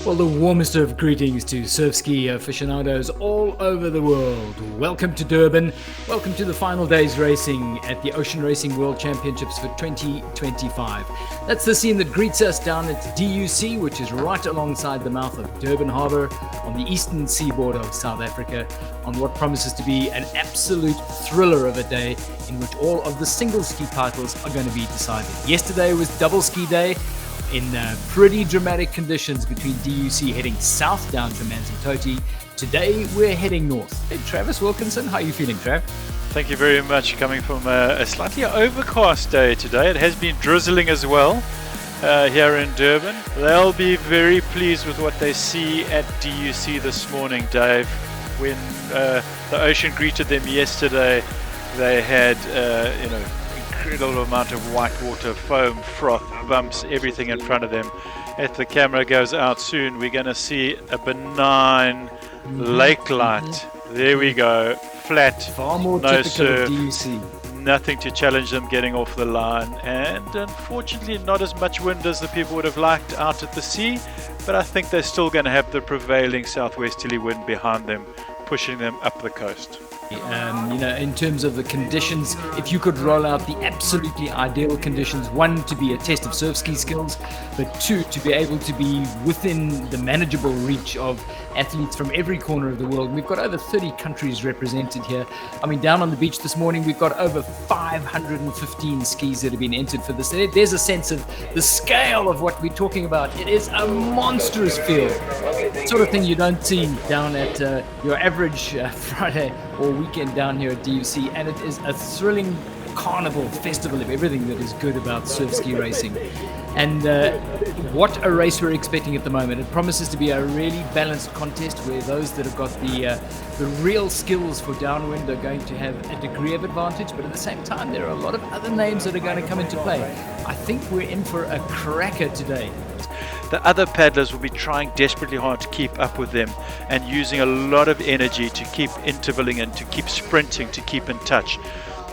Well, the warmest of greetings to surf ski aficionados all over the world. Welcome to Durban. Welcome to the final day's racing at the Ocean Racing World Championships for 2025. That's the scene that greets us down at DUC, which is right alongside the mouth of Durban Harbour on the eastern seaboard of South Africa, on what promises to be an absolute thriller of a day in which all of the single ski titles are going to be decided. Yesterday was double ski day, in pretty dramatic conditions between DUC heading south down to Manzimtoti. Today we're heading north. Hey, Travis Wilkinson, how are you feeling, Trav? Thank you very much. Coming from a slightly overcast day today. It has been drizzling as well here in Durban. They'll be very pleased with what they see at DUC this morning, Dave. When the ocean greeted them yesterday, they had incredible amount of white water, foam, froth, bumps, everything in front of them. If the camera goes out soon, we're going to see a benign lake light. There we go, flat, far more no typical surf, of DUC. nothing to challenge them getting off the line, and unfortunately not as much wind as the people would have liked out at the sea, but I think they're still going to have the prevailing southwesterly wind behind them, pushing them up the coast. In terms of the conditions, if you could roll out the absolutely ideal conditions, one, to be a test of surf ski skills, but two, to be able to be within the manageable reach of athletes from every corner of the world. We've got over 30 countries represented here. I mean, down on the beach this morning, we've got over 515 skis that have been entered for this. There's a sense of the scale of what we're talking about. It is a monstrous field. The sort of thing you don't see down at your average Friday or weekend down here at DUC, and it is a thrilling carnival festival of everything that is good about surf ski racing. And what a race we're expecting at the moment. It promises to be a really balanced contest where those that have got the real skills for downwind are going to have a degree of advantage, but at the same time there are a lot of other names that are going to come into play. I think we're in for a cracker today. The other paddlers will be trying desperately hard to keep up with them and using a lot of energy to keep intervaling and to keep sprinting, to keep in touch.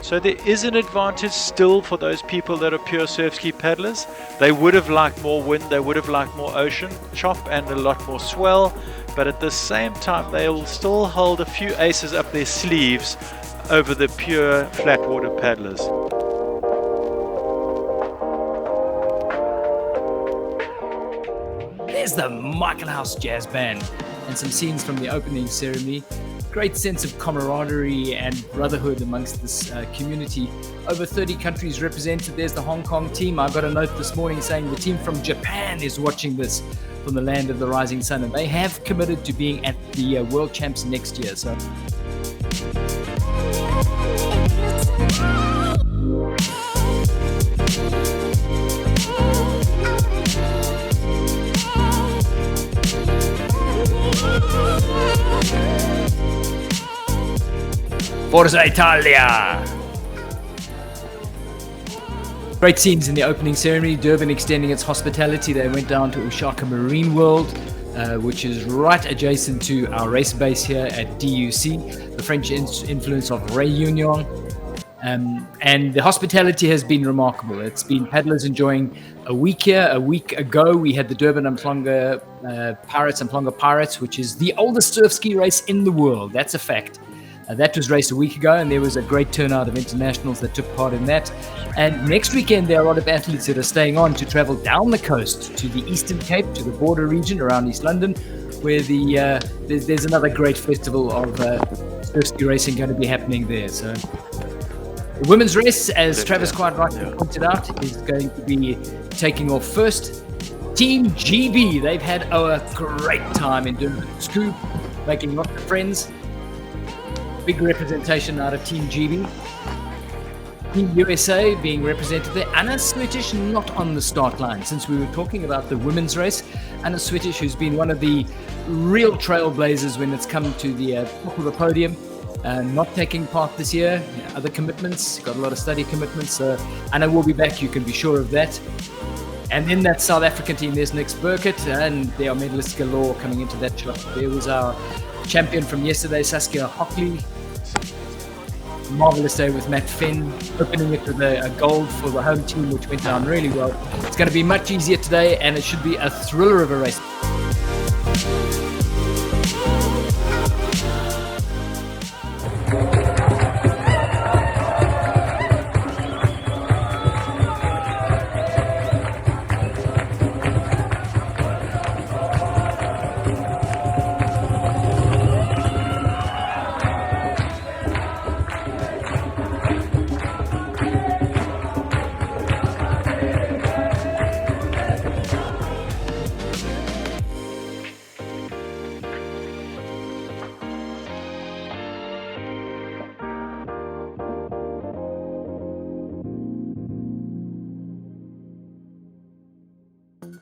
So there is an advantage still for those people that are pure surf ski paddlers. They would have liked more wind, they would have liked more ocean chop and a lot more swell, but at the same time they will still hold a few aces up their sleeves over the pure flat water paddlers. There's the Michael House Jazz Band and some scenes from the opening ceremony. Great sense of camaraderie and brotherhood amongst this community. Over 30 countries represented. There's the Hong Kong team. I got a note this morning saying the team from Japan is watching this from the land of the rising sun, and they have committed to being at the World Champs next year. So. Forza Italia! Great scenes in the opening ceremony. Durban extending its hospitality. They went down to Ushaka Marine World, which is right adjacent to our race base here at DUC. The French influence of Réunion. And the hospitality has been remarkable. It's been paddlers enjoying a week here. A week ago, we had the Durban Umhlanga Pirates, which is the oldest surf ski race in the world. That's a fact. That was raced a week ago, and there was a great turnout of internationals that took part in that. And next weekend, there are a lot of athletes that are staying on to travel down the coast to the Eastern Cape, to the border region around East London, where there's another great festival of surf ski racing going to be happening there. So the women's race, as Travis quite rightly pointed out, is going to be taking off first. Team GB, they've had a great time in Durban. Scoop, making lots of friends. Big representation out of Team GB. Team USA being represented there. Anna Swetish not on the start line. Since we were talking about the women's race, Anna Swetish, who's been one of the real trailblazers when it's come to the top of the podium, not taking part this year. Other commitments, got a lot of study commitments. So Anna will be back, you can be sure of that. And then that South African team, there's Nix Burkett, and there are medalists galore coming into that shot. There was our champion from yesterday, Saskia Hockley. Marvelous day with Matt Finn, opening it with a gold for the home team, which went down really well. It's going to be much easier today, and it should be a thriller of a race.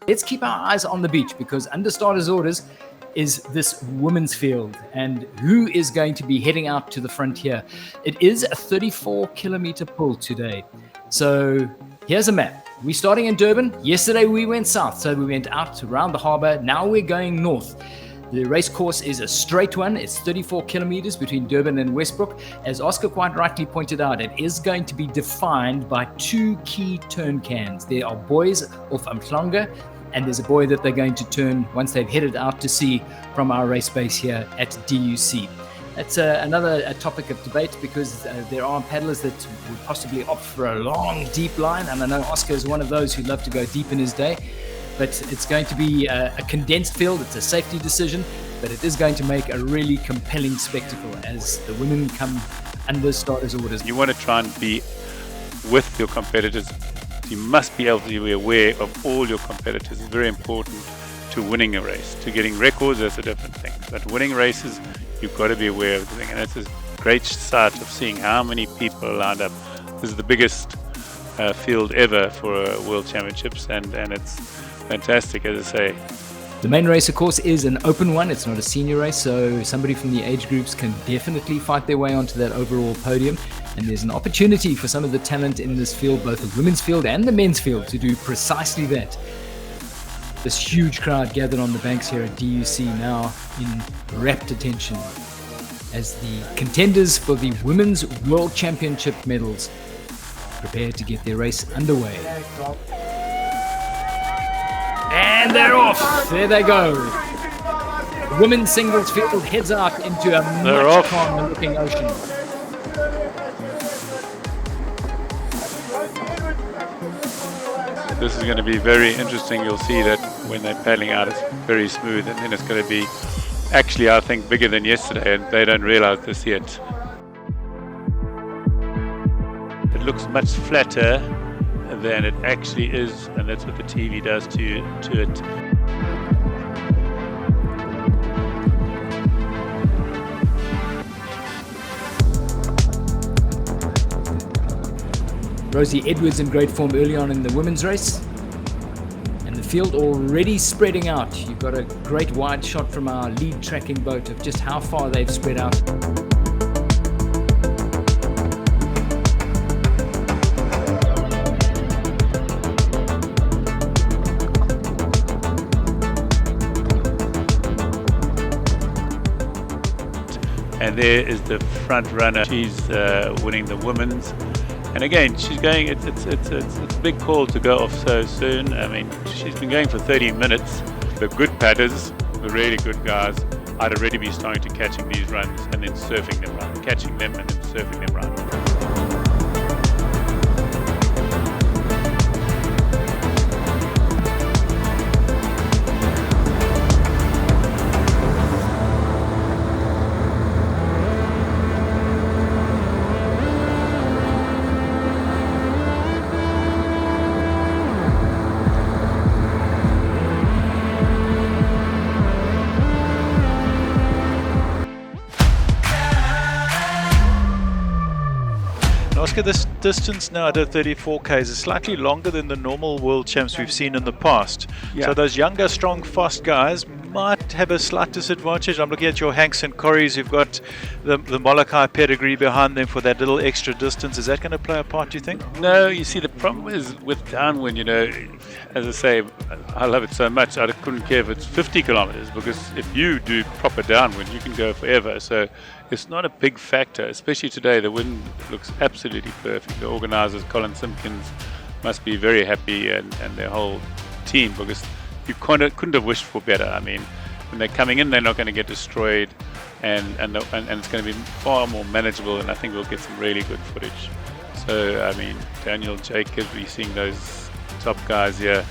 Let's keep our eyes on the beach, because under starters orders is this women's field, and who is going to be heading out to the frontier. It is a 34-kilometer pull today. So here's a map. We're starting in Durban. Yesterday we went south, so we went out around the harbor. Now we're going north. The race course is a straight one. It's 34 kilometers between Durban and Westbrook. As Oscar quite rightly pointed out, it is going to be defined by two key turn cans. There are buoys off Umhlanga, and there's a buoy that they're going to turn once they've headed out to sea from our race base here at DUC. That's another topic of debate, because there are paddlers that would possibly opt for a long, deep line, and I know Oscar is one of those who'd love to go deep in his day. But it's going to be a condensed field. It's a safety decision, but it is going to make a really compelling spectacle as the women come under starters orders. You want to try and be with your competitors. You must be able to be aware of all your competitors. It's very important to winning a race. To getting records, that's a different thing. But winning races, you've got to be aware of everything. And it's a great sight of seeing how many people are lined up. This is the biggest field ever for World Championships, and it's fantastic, as I say. The main race, of course, is an open one. It's not a senior race, so somebody from the age groups can definitely fight their way onto that overall podium. And there's an opportunity for some of the talent in this field, both the women's field and the men's field, to do precisely that. This huge crowd gathered on the banks here at DUC now in rapt attention as the contenders for the Women's World Championship medals prepare to get their race underway. And they're off. There they go. The women's singles field heads out into a much calmer looking ocean. This is going to be very interesting. You'll see that when they're paddling out, it's very smooth, and then it's going to be actually, I think, bigger than yesterday, and they don't realize this yet. It looks much flatter than it actually is, and that's what the TV does to it. Rosie Edwards in great form early on in the women's race, and the field already spreading out. You've got a great wide shot from our lead tracking boat of just how far they've spread out. And there is the front runner. She's winning the women's. And again, she's going. It's a big call to go off so soon. I mean, she's been going for 30 minutes. The good paddlers, the really good guys, I'd already be starting to catching these runs and then surfing them right, catching them and then surfing them right. Oscar, this distance now at 34K is slightly longer than the normal world champs we've seen in the past. Yeah. So those younger, strong, fast guys might have a slight disadvantage. I'm looking at your Hanks and Corries who've got the Molokai pedigree behind them for that little extra distance. Is that going to play a part, do you think? No, you see, the problem is with downwind, you know, as I say, I love it so much, I couldn't care if it's 50 kilometers, because if you do proper downwind, you can go forever. So it's not a big factor, especially today. The wind looks absolutely perfect. The organisers, Colin Simpkins, must be very happy, and their whole team, because you couldn't have wished for better. I mean, when they're coming in, they're not going to get destroyed, and it's going to be far more manageable, and I think we'll get some really good footage. So, I mean, Daniel Jacobs, we're seeing those top guys here.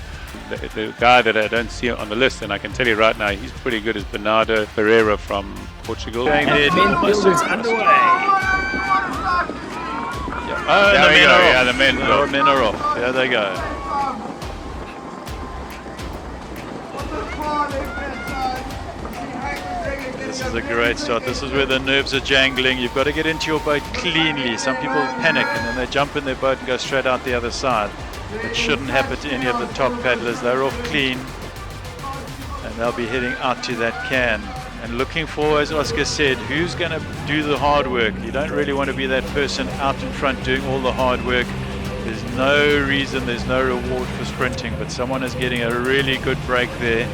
The guy that I don't see on the list, and I can tell you right now, he's pretty good, is Bernardo Pereira from Portugal. Going there, Menfield is underway. Oh, There the we men go. are Yeah, off. the men are The off. men are off. There they go. This is a great start. This is where the nerves are jangling. You've got to get into your boat cleanly. Some people panic and then they jump in their boat and go straight out the other side. It shouldn't happen to any of the top paddlers. They're off clean and they'll be heading out to that can. And looking for, as Oscar said, who's going to do the hard work. You don't really want to be that person out in front doing all the hard work. There's no reason, there's no reward for sprinting, but someone is getting a really good break there.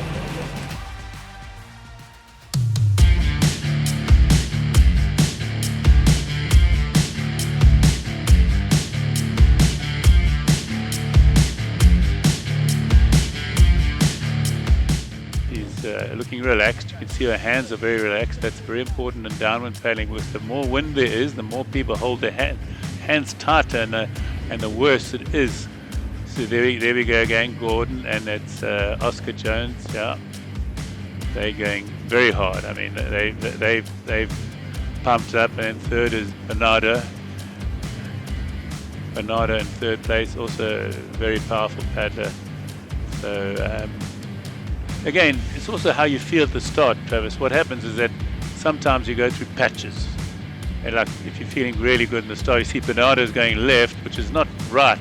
Looking relaxed. You can see her hands are very relaxed. That's very important in downwind paddling. With the more wind there is, the more people hold their hands tighter, and the worse it is. So there we go again, Gordon, and that's Oscar Jones. Yeah, they're going very hard. I mean, they've pumped up, and third is Bernardo. Bernardo in third place, also a very powerful paddler. So. Again, it's also how you feel at the start, Travis. What happens is that sometimes you go through patches. And like if you're feeling really good in the start, you see Bernardo's going left, which is not right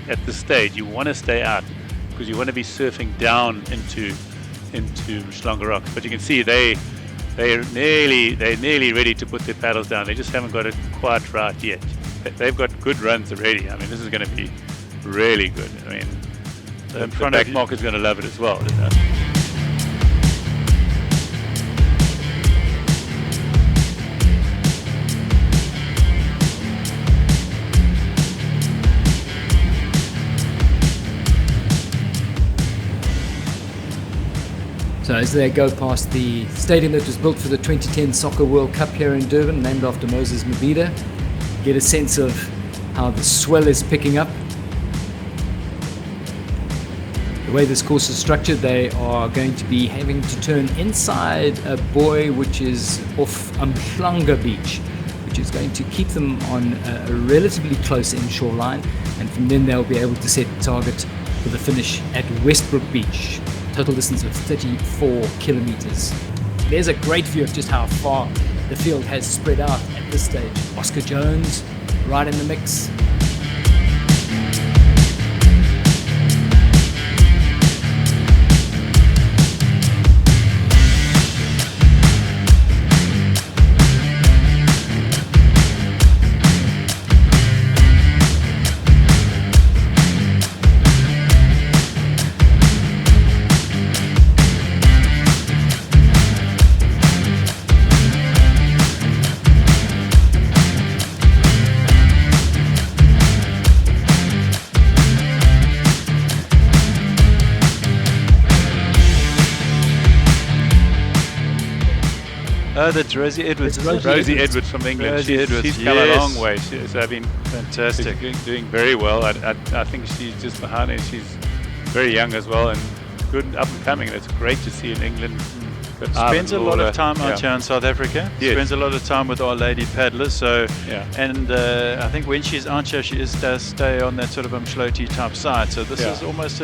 at this stage. You want to stay out because you want to be surfing down into Mshlanga Rocks. But you can see they're nearly ready to put their paddles down. They just haven't got it quite right yet. They've got good runs already. I mean, this is going to be really good. I mean, the back marker's going to love it as well, isn't it? So as they go past the stadium that was built for the 2010 Soccer World Cup here in Durban, named after Moses Mabhida, get a sense of how the swell is picking up. The way this course is structured, they are going to be having to turn inside a buoy which is off Mshlanga Beach, which is going to keep them on a relatively close inshore line, and from then they'll be able to set the target for the finish at Westbrook Beach. Total distance of 34 kilometers. There's a great view of just how far the field has spread out at this stage. Oscar Jones right in the mix. Oh, that's Rosie Edwards. Rosie Edwards from England. Rosie Edwards, She's come a yes. long way. She's Fantastic. doing very well. I think she's just behind her. She's very young as well and good up and coming. It's great to see in England. Spends a lot of time out here in South Africa. Yes. Spends a lot of time with Our Lady paddlers. So, Yeah. and I think when she's out here, she does stay on that sort of Mshloti type side. So this Yeah. is almost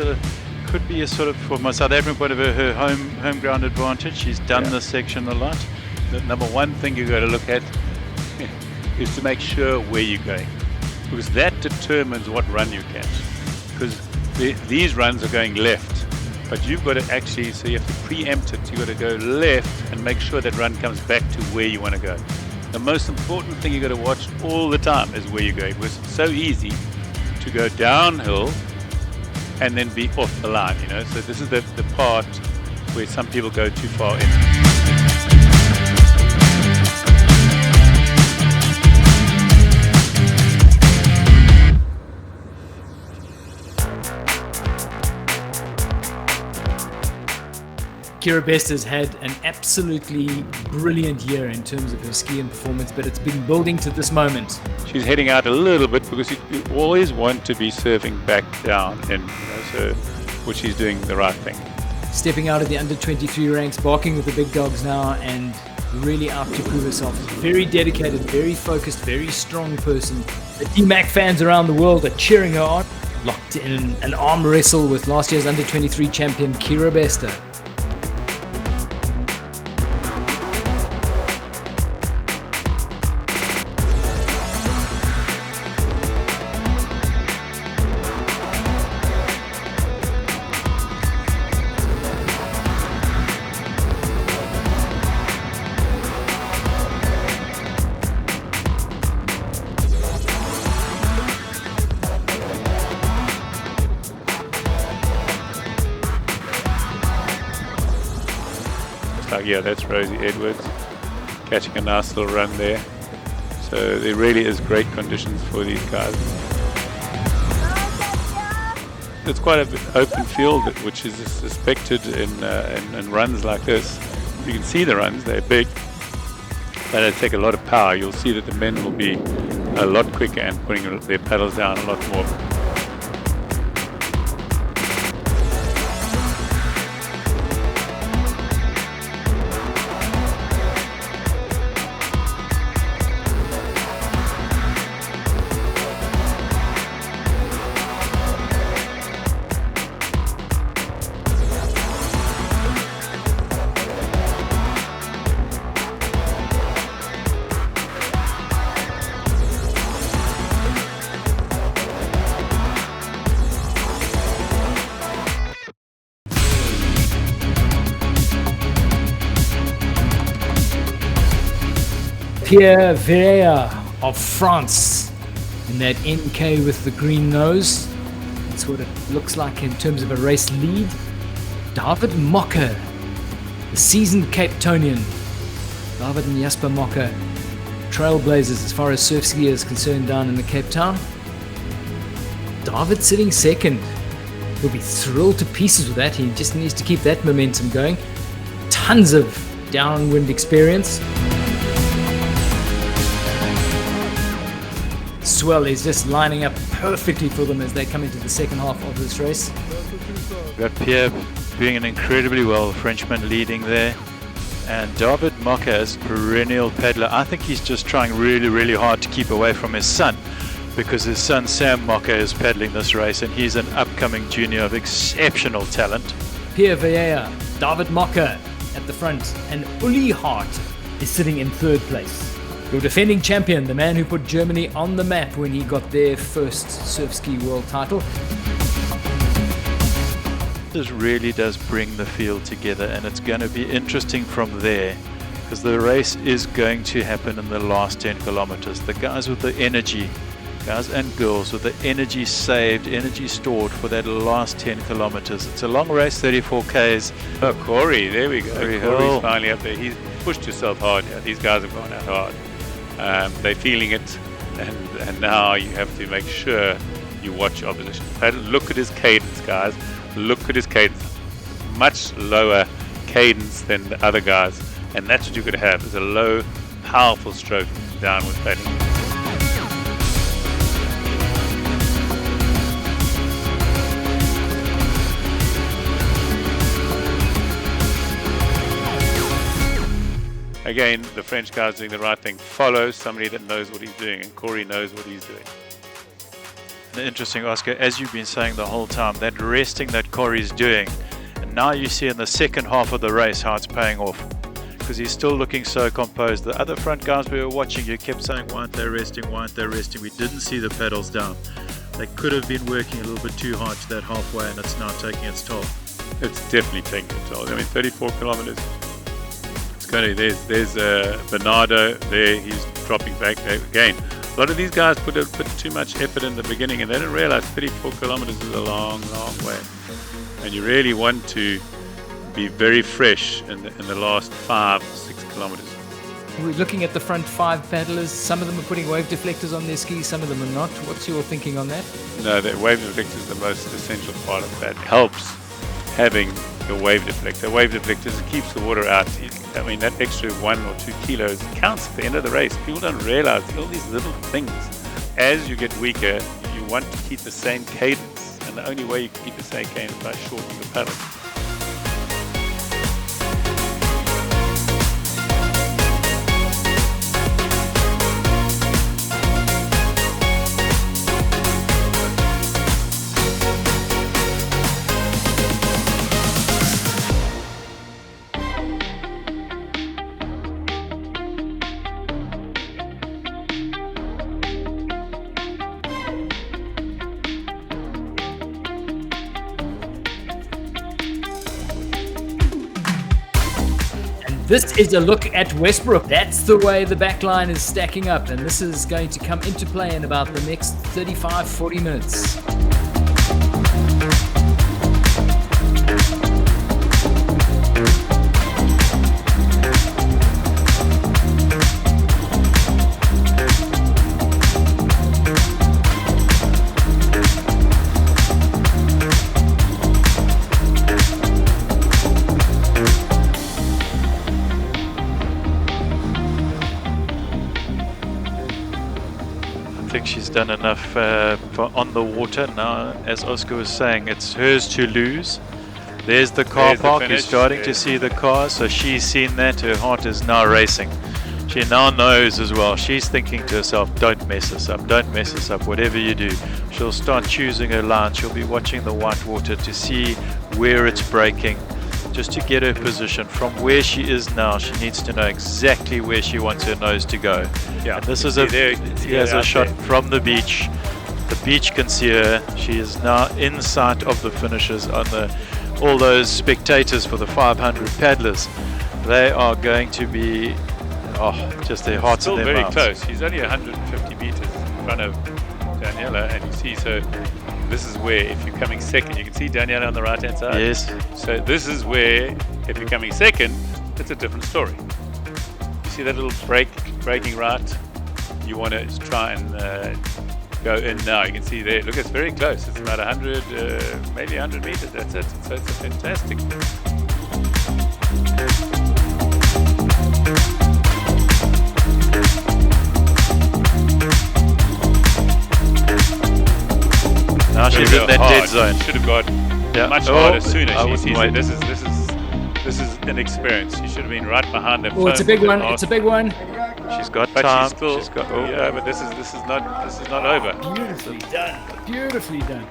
could be a sort of, from a South African point of view, her home ground advantage. She's done Yeah. this section a lot. The number one thing you've got to look at is to make sure where you're going, because that determines what run you catch. Because these runs are going left, but you've got to actually, so you have to preempt it. You've got to go left and make sure that run comes back to where you want to go. The most important thing you've got to watch all the time is where you're going, because it's so easy to go downhill and then be off the line, you know. So this is the part where some people go too far in. Kira Best has had an absolutely brilliant year in terms of her skiing performance, but it's been building to this moment. She's heading out a little bit because you always want to be surfing back down, and so which she's doing the right thing. Stepping out of the under 23 ranks, barking with the big dogs now, and really out to prove herself. Very dedicated, very focused, very strong person. The DMAC fans around the world are cheering her on. Locked in an arm wrestle with last year's under 23 champion Kira Bester. Yeah, that's Rosie Edwards catching a nice little run there. So there really is great conditions for these guys. It's quite an open field, which is suspected in runs like this. You can see the runs, they're big, but they take a lot of power. You'll see that the men will be a lot quicker and putting their paddles down a lot more. Pierre Vieira of France in that NK with the green nose. That's what it looks like in terms of a race lead. David Mocker, the seasoned Cape Townian. David and Jasper Mocker, trailblazers as far as surf ski is concerned down in the Cape Town. David sitting second. He'll be thrilled to pieces with that. He just needs to keep that momentum going. Tons of downwind experience. Swell is just lining up perfectly for them as they come into the second half of this race. We've got Pierre doing an incredibly well, Frenchman leading there. And David Mocker as perennial paddler. I think he's just trying really, really hard to keep away from his son, because his son Sam Mocker is paddling this race, and he's an upcoming junior of exceptional talent. Pierre Vieira, David Mocker at the front, and Uli Hart is sitting in third place. Your defending champion, the man who put Germany on the map when he got their first surf ski world title. This really does bring the field together, and it's going to be interesting from there, because the race is going to happen in the last 10 kilometers. The guys with the energy, guys and girls with the energy saved, energy stored for that last 10 kilometers. It's a long race, 34 Ks. Oh, Corey, there we go. Corey's Corey's finally up there. He's pushed himself hard here. These guys have gone out hard. They're feeling it, and now you have to make sure you watch your opposition. Look at his cadence, guys. Look at his cadence. Much lower cadence than the other guys, and that's what you're going to have, is a low, powerful stroke downward paddling. Again, the French guy's doing the right thing. Follow somebody that knows what he's doing, and Corey knows what he's doing. Interesting, Oscar, as you've been saying the whole time, that resting that Corey's doing, and now you see in the second half of the race how it's paying off, because he's still looking so composed. The other front guys we were watching, you kept saying, why aren't they resting, why aren't they resting? We didn't see the pedals down. They could have been working a little bit too hard to that halfway, and it's now taking its toll. It's definitely taking its toll. I mean, 34 kilometers. It's going to, there's Bernardo there, he's dropping back again. A lot of these guys put too much effort in the beginning, and they didn't realize 34 kilometers is a long, long way. And you really want to be very fresh in the last 5-6 kilometers. We're looking at the front five paddlers. Some of them are putting wave deflectors on their skis, some of them are not. What's your thinking on that? No, the wave deflector is the most essential part of that. Helps having your wave deflector. Wave deflectors keeps the water out. I mean, that extra 1 or 2 kilos counts at the end of the race. People don't realize all these little things. As you get weaker, you want to keep the same cadence, and the only way you can keep the same cadence is by shortening the paddle. This is a look at Westbrook. That's the way the back line is stacking up, and this is going to come into play in about the next 35-40 minutes. She's done enough for on the water now. As Oscar was saying, it's hers to lose. There's the car park. You're starting to see the car, so she's seen that. Her heart is now racing. She now knows as well. She's thinking to herself, don't mess this up, don't mess this up, whatever you do. She'll start choosing her line. She'll be watching the white water to see where it's breaking, just to get her position. From where she is now, she needs to know exactly where she wants her nose to go. Yeah, and this is a shot from the beach. The beach can see her. She is now in sight of the finishers. On all those spectators for the 500 paddlers, they are going to be just their hearts in their mouths. Still very close. She's only 150 meters in front of Daniela, and you see, so this is where, if you're coming second, you can see Daniela on the right hand side. Yes. So this is where, if you're coming second, it's a different story. You see that little breaking right? You want to try and go in now. You can see there. Look, it's very close. It's about 100, maybe 100 meters. That's it. So it's a fantastic. Now she's in that dead zone. Should have got much harder sooner. She sees it. This is inexperience. She should have been right behind them. Oh, it's a big one. It's a big one. She's got time. She's got, yeah, but this is not over. Beautifully done. Beautifully done.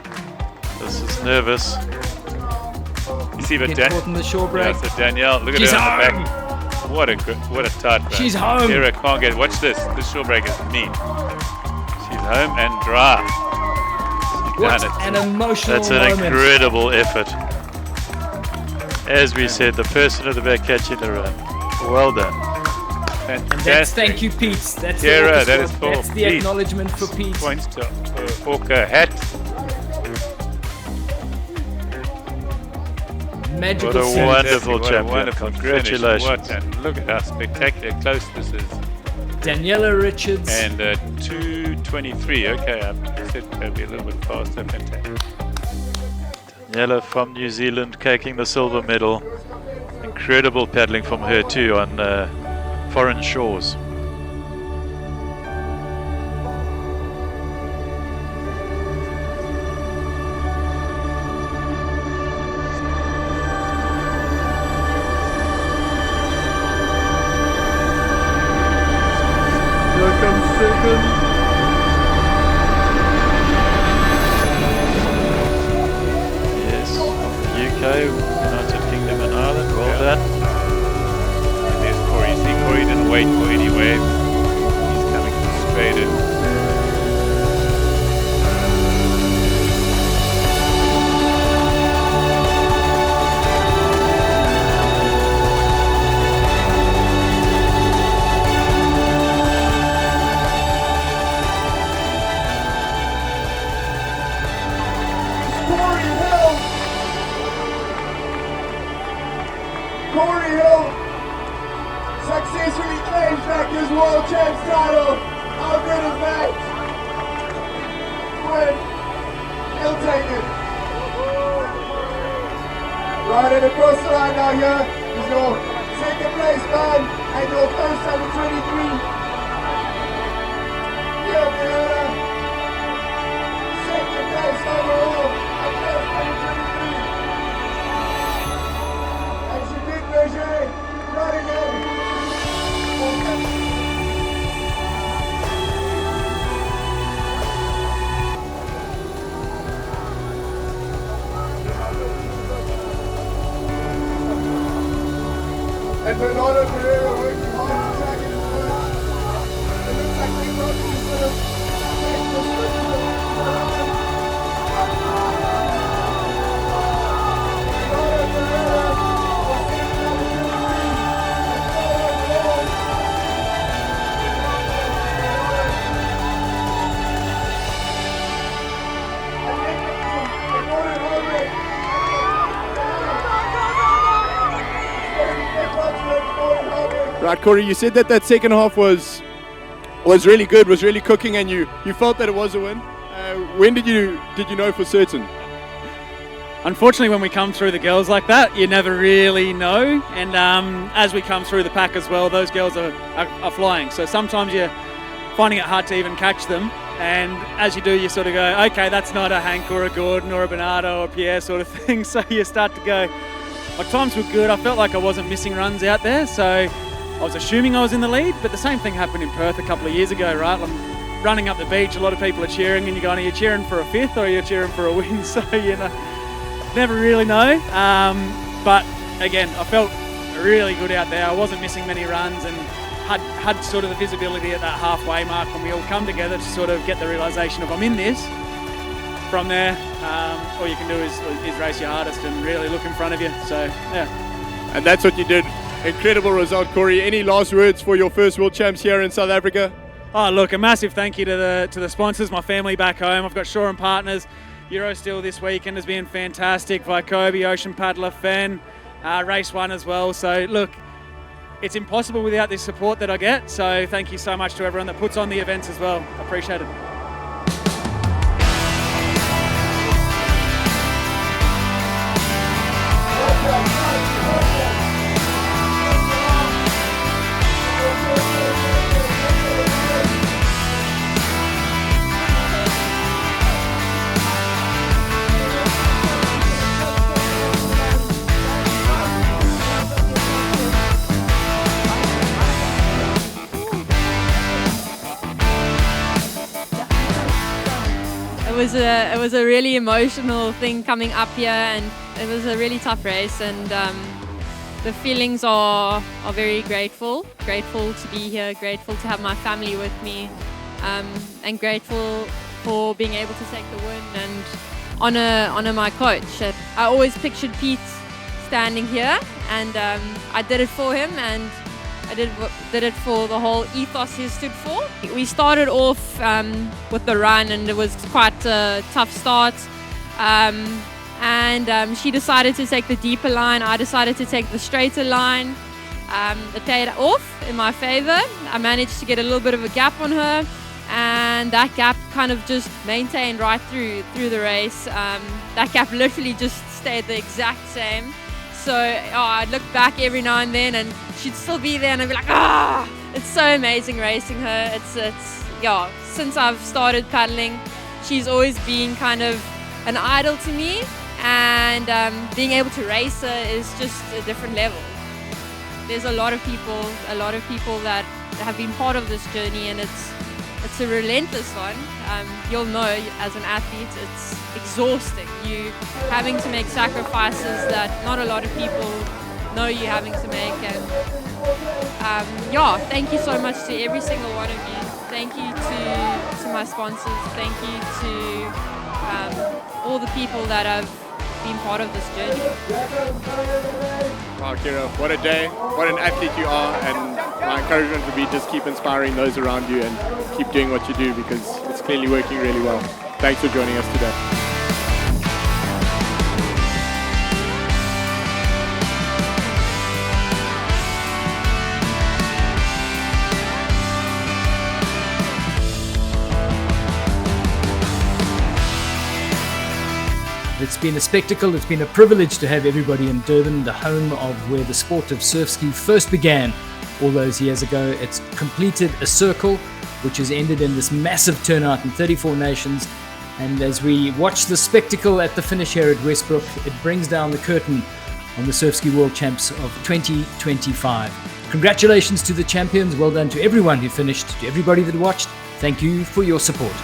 This is nervous. You see, but caught in the shore break. Yeah, so Danielle, look at her on the back. What a tight break. She's home. Sarah can't get. Watch this. This shore break is mean. She's home and dry. What an emotional That's an incredible effort. As we said, the person at the back catching the run. Well done. Fantastic. That's thank you, Pete. That's Sarah, that is for That's the Pete. acknowledgement for Pete. Points to Orca hat. Magical What a wonderful champion. Wonderful Congratulations. And look at how spectacular close this is. Daniela Richards. And 2:23. Okay, I said that'd be a little bit faster. Fantastic. Daniela from New Zealand taking the silver medal. Incredible paddling from her too on foreign shores. Yes, from the UK, United Kingdom and Ireland. Well done. And there's Corey. You see, Corey didn't wait for any wave. He's coming straight in. Corey Hill successfully claims back his World Champs title. How good is that? Win. He'll take it. Right across the line now here is your second place man and your first under 23. Yeah, Pereira. Second place overall and first under 23. And Shadiq Berger running in. And Bernardo Pereira working hard to track it forward. It looks like they got to sort of take the switch to the line. Bernardo Pereira was second number 23 and third overall. Right, Corey, you said that second half was really good, was really cooking, and you felt that it was a win. When did you know for certain? Unfortunately, when we come through the girls like that, you never really know. And as we come through the pack as well, those girls are flying. So sometimes you're finding it hard to even catch them. And as you do, you sort of go, okay, that's not a Hank or a Gordon or a Bernardo or a Pierre sort of thing. So you start to go, my times were good. I felt like I wasn't missing runs out there. So I was assuming I was in the lead, but the same thing happened in Perth a couple of years ago, right? I'm running up the beach, a lot of people are cheering, and you're going, are you cheering for a fifth or are you cheering for a win? So, you know, never really know. But again, I felt really good out there. I wasn't missing many runs and had sort of the visibility at that halfway mark when we all come together to sort of get the realisation of I'm in this. From there, all you can do is race your hardest and really look in front of you. So, yeah. And that's what you did. Incredible result, Corey. Any last words for your first World Champs here in South Africa? Oh, look, a massive thank you to the sponsors, my family back home. I've got Shaw and Partners. Eurosteel this weekend has been fantastic. Vycobi, Ocean Paddler, Fen, Race 1 as well. So, look, it's impossible without this support that I get. So, thank you so much to everyone that puts on the events as well. I appreciate it. It was a really emotional thing coming up here, and it was a really tough race, and the feelings are very grateful to be here, grateful to have my family with me, and grateful for being able to take the win and honor my coach. I always pictured Pete standing here, and I did it for him, and I did it for the whole ethos he stood for. We started off with the run, and it was quite a tough start. And she decided to take the deeper line. I decided to take the straighter line. It paid off in my favor. I managed to get a little bit of a gap on her, and that gap kind of just maintained right through the race. That gap literally just stayed the exact same. So I'd look back every now and then, and she'd still be there, and I'd be like, ah! It's so amazing racing her. It's yeah. Since I've started paddling, she's always been kind of an idol to me, and being able to race her is just a different level. There's a lot of people that have been part of this journey, and it's a relentless one. You'll know as an athlete, it's exhausting. You having to make sacrifices that not a lot of people know you're having to make. And yeah, thank you so much to every single one of you. Thank you to my sponsors. Thank you to all the people that have been part of this journey. Wow, Kira, what a day, what an athlete you are, and my encouragement would be just keep inspiring those around you and keep doing what you do, because it's clearly working really well. Thanks for joining us today. It's been a spectacle. It's been a privilege to have everybody in Durban, the home of where the sport of surf ski first began all those years ago. It's completed a circle which has ended in this massive turnout in 34 nations. And as we watch the spectacle at the finish here at Westbrook, it brings down the curtain on the Surf Ski World Champs of 2025. Congratulations to the champions. Well done to everyone who finished, to everybody that watched. Thank you for your support.